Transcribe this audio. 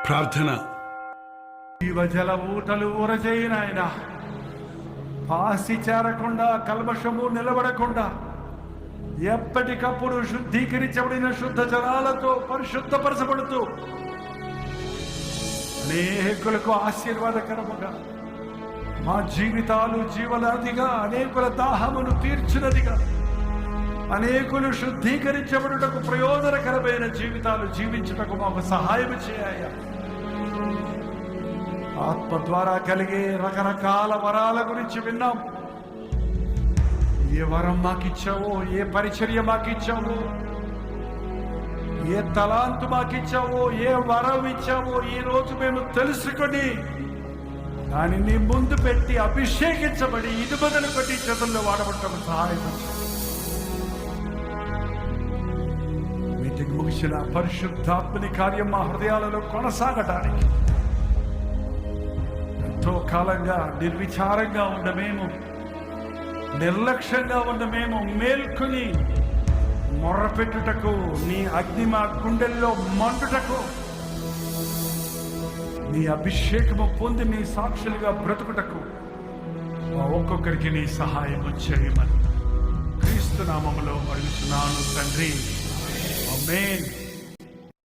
ప్రార్థన. జీవజల ఊటలు ఊరజేయనాయన, పాసి చేరకుండా, కల్మషము నిలబడకుండా ఎప్పటికప్పుడు శుద్ధీకరించబడిన శుద్ధ జలాలతో పరిశుద్ధపరచబడుతూ అనేకులకు ఆశీర్వాదకరముగా మా జీవితాలు జీవనాదిగా, అనేకుల దాహమును తీర్చినదిగా, అనేకులు శుద్ధీకరించబడుటకు ప్రయోజనకరమైన జీవితాలు జీవించుటకు మాకు సహాయం చేయ. ఆత్మ ద్వారా కలిగే రకరకాల వరాల గురించి విన్నాం. ఏ వరం మాకిచ్చావో, ఏ పరిచర్య మాకిచ్చావో, ఏ తలాంతు మాకిచ్చావో, ఏ వరం ఇచ్చావో ఈ రోజు మేము తెలుసుకొని దాన్ని నీ ముందు పెట్టి అభిషేకించబడి ఇది బదులు కొట్టి చేతుల్లో వాడబట్టకు సహాయం. మీటింగ్ ముగిసిన పరిశుద్ధాత్మని కార్యం మా హృదయాలలో కొనసాగటానికి ఎంతో కాలంగా నిర్విచారంగా ఉన్న మేము, నిర్లక్ష్యంగా ఉన్న మేము మేల్కొని మొర్రపెట్టుటకు, నీ అగ్ని మా గుండెల్లో మండుటకు, నీ అభిషేకము పొంది నీ సాక్షులుగా బ్రతుకుటకు మా ఒక్కొక్కరికి నీ సహాయం చేయమని క్రీస్తు నామములో అడుగుతున్నాను తండ్రి. ఆమేన్.